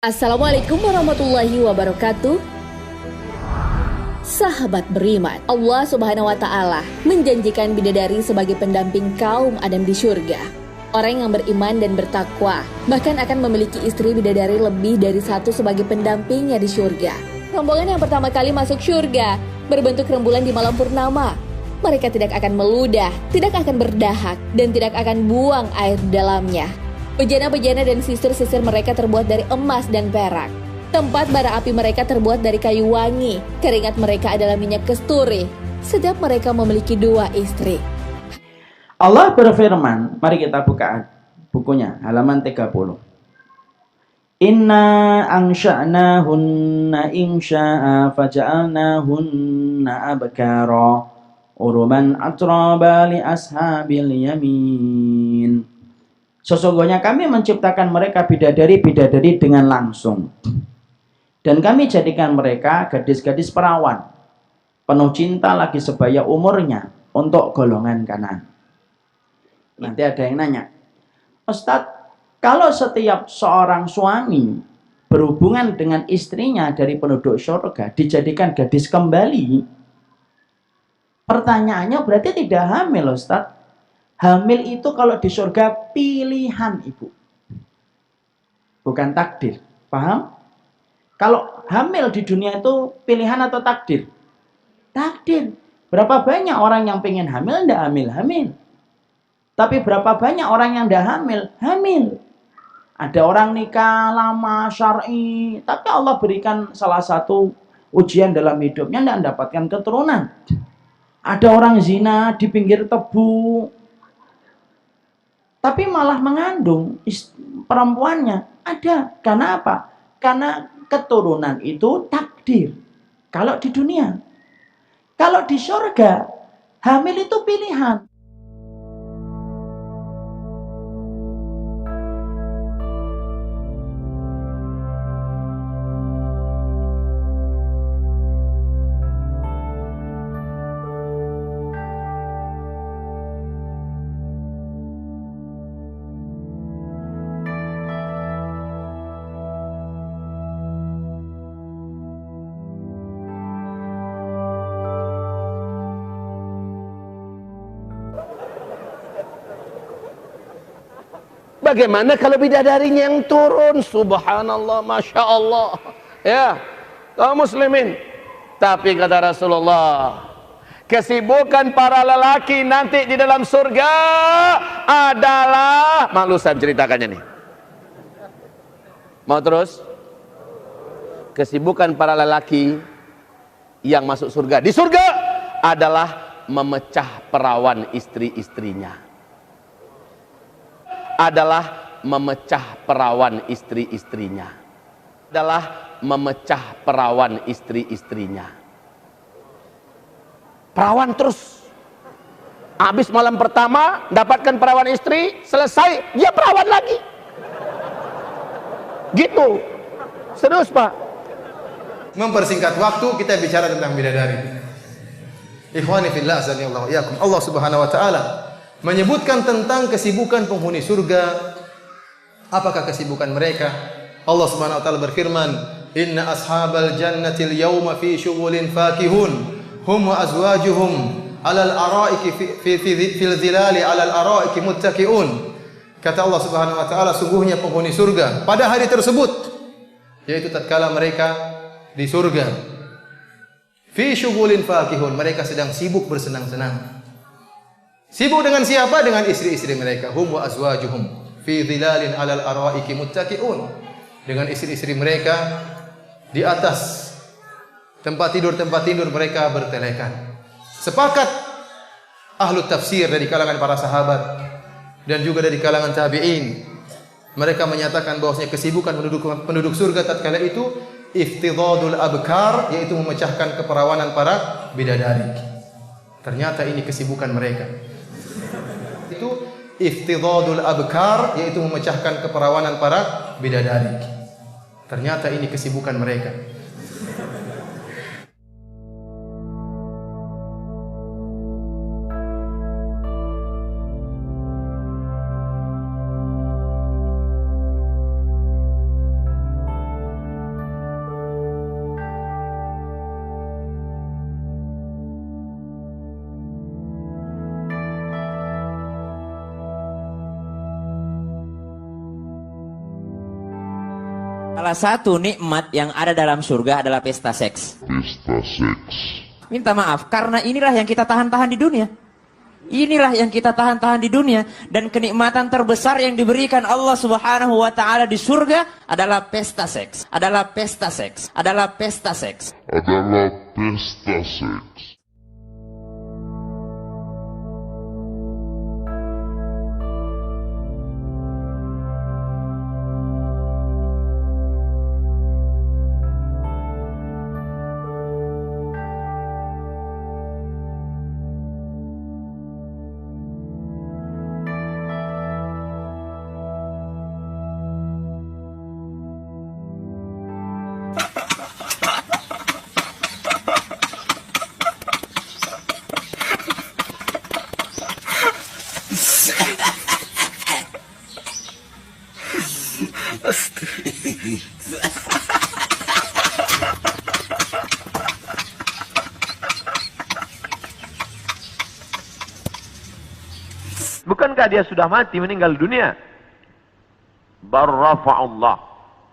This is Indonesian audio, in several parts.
Assalamualaikum warahmatullahi wabarakatuh. Sahabat beriman, Allah Subhanahu wa Ta'ala menjanjikan bidadari sebagai pendamping kaum Adam di surga. Orang yang beriman dan bertakwa bahkan akan memiliki istri bidadari lebih dari satu sebagai pendampingnya di surga. Rombongan yang pertama kali masuk surga berbentuk rembulan di malam purnama. Mereka tidak akan meludah, tidak akan berdahak, dan tidak akan buang air di dalamnya. Bejana-bejana dan sisir-sisir mereka terbuat dari emas dan perak. Tempat bara api mereka terbuat dari kayu wangi. Keringat mereka adalah minyak kasturi. Sedap mereka memiliki 2 istri. Allah berfirman, mari kita buka bukunya, halaman 30. Inna ansha'nahunna insya'a faja'alnahunna abkara uruban atraba li ashabil yamin. Sesungguhnya kami menciptakan mereka bidadari-bidadari dengan langsung. Dan kami jadikan mereka gadis-gadis perawan. Penuh cinta lagi sebaya umurnya untuk golongan kanan. Nanti ada yang nanya, Ustadz, kalau setiap seorang suami berhubungan dengan istrinya dari penduduk surga dijadikan gadis kembali, pertanyaannya berarti tidak hamil, Ustadz. Hamil itu kalau di surga pilihan, Ibu. Bukan takdir. Paham? Kalau hamil di dunia itu pilihan atau takdir? Takdir. Berapa banyak orang yang pengen hamil, tidak hamil? Hamil. Tapi berapa banyak orang yang tidak hamil? Hamil. Ada orang nikah lama, syar'i, tapi Allah berikan salah satu ujian dalam hidupnya, tidak mendapatkan keturunan. Ada orang zina di pinggir tebu, tapi malah mengandung perempuannya. Ada. Karena apa? Karena keturunan itu takdir. Kalau di dunia. Kalau di surga, hamil itu pilihan. Bagaimana kalau bidadarinya yang turun? Subhanallah, Masya Allah. Ya, kaum muslimin. Tapi kata Rasulullah, kesibukan para lelaki nanti di dalam surga adalah, malu saya menceritakannya nih. Mau terus? Kesibukan para lelaki yang masuk surga di surga adalah memecah perawan istri-istrinya. Adalah memecah perawan istri-istrinya. Adalah memecah perawan istri-istrinya. Perawan terus. Habis malam pertama dapatkan perawan istri, selesai dia perawan lagi. Gitu. Serius, Pak. Mempersingkat waktu, kita bicara tentang bidadari. Ikhwani fillah, azanillahu iyakum. Allah Subhanahu wa taala menyebutkan tentang kesibukan penghuni surga. Apakah kesibukan mereka? Allah Subhanahu wa taala berfirman, "Inna ashabal jannatil yawma fi syughulin fakihun, hum wa azwajuhum 'alal araiki fil zilali 'alal araiki muttaqiun." Kata Allah Subhanahu wa taala, sungguhnya penghuni surga pada hari tersebut, yaitu tatkala mereka di surga, fi syughulin fakihun, mereka sedang sibuk bersenang-senang. Sibuk dengan siapa? Dengan istri-istri mereka. Hum wa azwajuhum fi dhilalin 'alal araiki muttaqiun. Dengan istri-istri mereka di atas tempat tidur mereka bertelekan. Sepakat ahlu tafsir dari kalangan para sahabat dan juga dari kalangan tabi'in, mereka menyatakan bahwasanya kesibukan penduduk surga tatkala itu iftidadul abkar, yaitu memecahkan keperawanan para bidadari. Ternyata ini kesibukan mereka. Itu iftidadul abkar, yaitu memecahkan keperawanan para bidadari. Ternyata ini kesibukan mereka. Salah satu nikmat yang ada dalam surga adalah pesta seks. Pesta seks. Minta maaf, karena inilah yang kita tahan-tahan di dunia. Inilah yang kita tahan-tahan di dunia. Dan kenikmatan terbesar yang diberikan Allah Subhanahu wa ta'ala di surga adalah pesta seks. Adalah pesta seks. Adalah pesta seks. Adalah pesta seks. Bukankah dia sudah mati, meninggal dunia? Barrafa'ullah.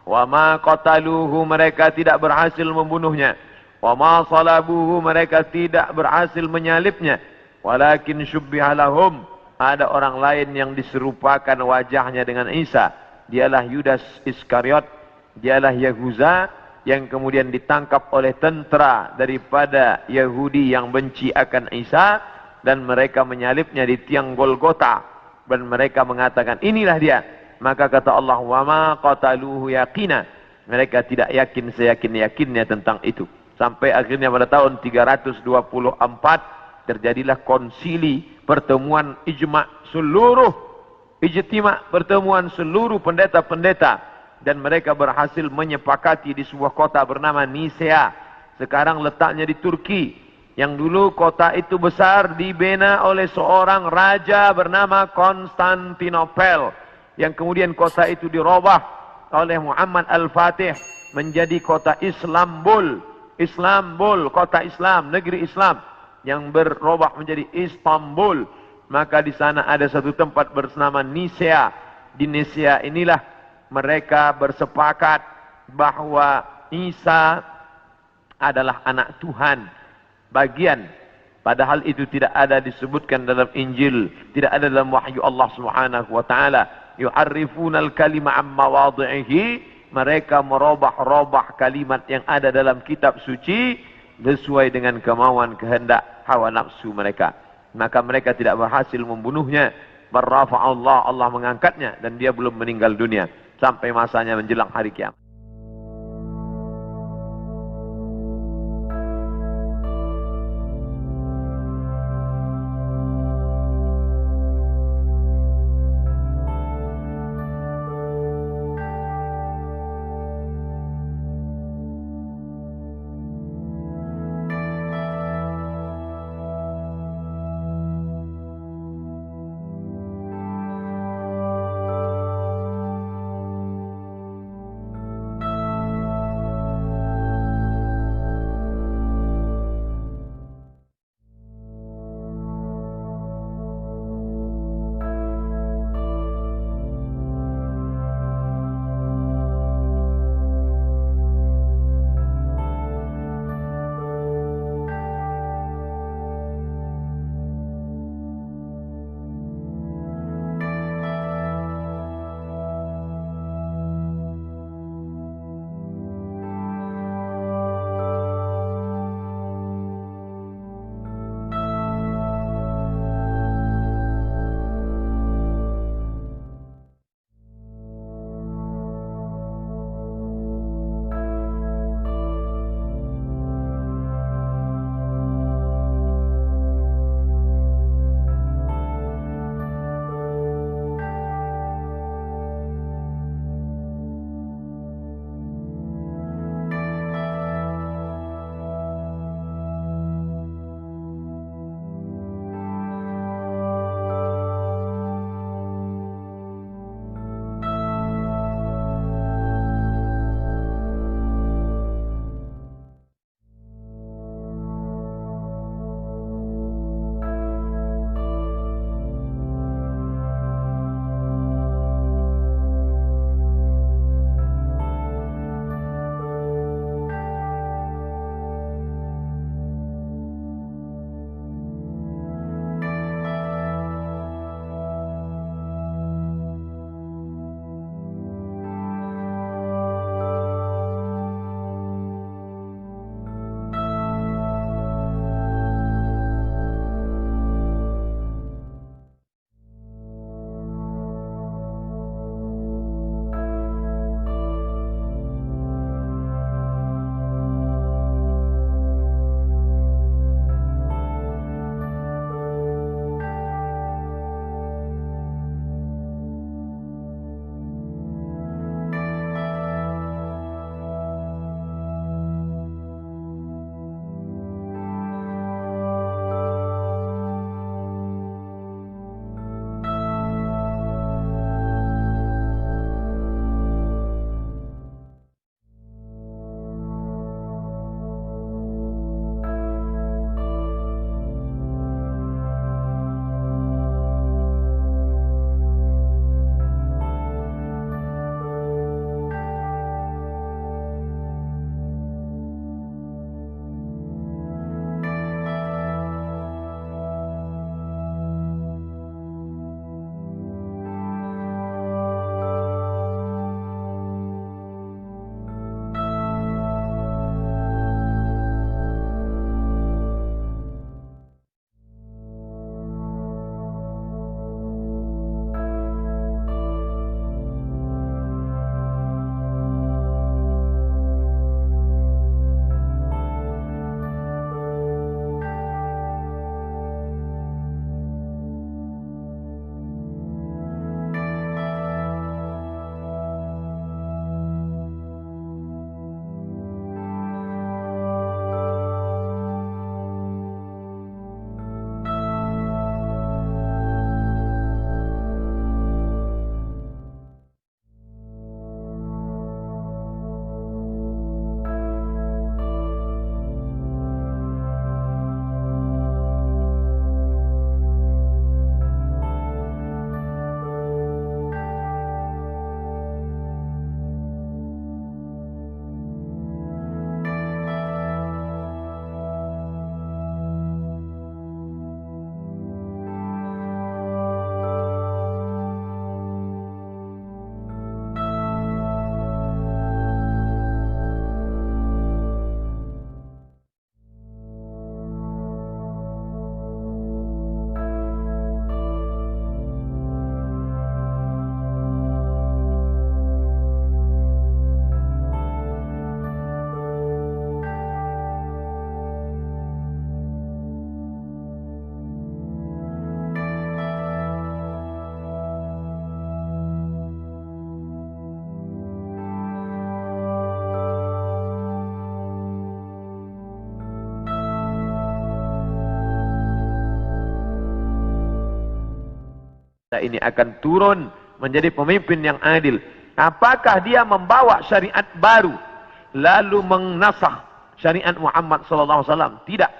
Wa ma qataluhu, mereka tidak berhasil membunuhnya. Wa ma salabuhu, mereka tidak berhasil menyalibnya. Walakin syubbiha lahum, ada orang lain yang diserupakan wajahnya dengan Isa. Dialah Yudas Iskariot, dialah Yahuza yang kemudian ditangkap oleh tentara daripada Yahudi yang benci akan Isa, dan mereka menyalibnya di tiang Golgota, dan mereka mengatakan inilah dia. Maka kata Allah, wa ma qataluhu yaqina, mereka tidak yakin seyakin-yakinnya tentang itu. Sampai akhirnya pada tahun 324 terjadilah konsili, pertemuan pertemuan seluruh pendeta-pendeta, dan mereka berhasil menyepakati di sebuah kota bernama Nisea. Sekarang letaknya di Turki. Yang dulu kota itu besar, dibina oleh seorang raja bernama Konstantinopel, yang kemudian kota itu dirubah oleh Muhammad Al-Fatih menjadi kota Islambul. Islambul, kota Islam, negeri Islam, yang berubah menjadi Istanbul. Maka di sana ada satu tempat bernama Nisea. Di Nisea inilah mereka bersepakat bahwa Isa adalah anak Tuhan. Bagian, padahal itu tidak ada disebutkan dalam Injil, tidak ada dalam wahyu Allah Subhanahu wa taala. Yu'arrifunal kalima amma wadhihi, mereka merubah-rubah kalimat yang ada dalam kitab suci sesuai dengan kemauan kehendak hawa nafsu mereka. Maka mereka tidak berhasil membunuhnya. Barrafa'allah, Allah mengangkatnya, dan dia belum meninggal dunia sampai masanya menjelang hari kiamat. kita ini akan turun menjadi pemimpin yang adil. Apakah dia membawa syariat baru lalu menasakh syariat Muhammad sallallahu alaihi wasallam? Tidak.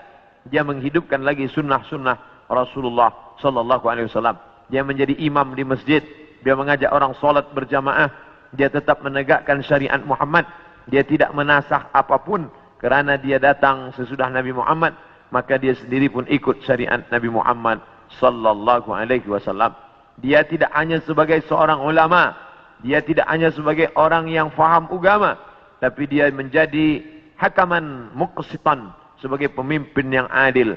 Dia menghidupkan lagi sunnah-sunnah Rasulullah sallallahu alaihi wasallam. Dia menjadi imam di masjid, dia mengajak orang salat berjamaah, dia tetap menegakkan syariat Muhammad. Dia tidak menasakh apapun kerana dia datang sesudah Nabi Muhammad, maka dia sendiri pun ikut syariat Nabi Muhammad sallallahu alaihi wasallam. Dia tidak hanya sebagai seorang ulama, dia tidak hanya sebagai orang yang faham agama, tapi dia menjadi hakaman muqsitan, sebagai pemimpin yang adil.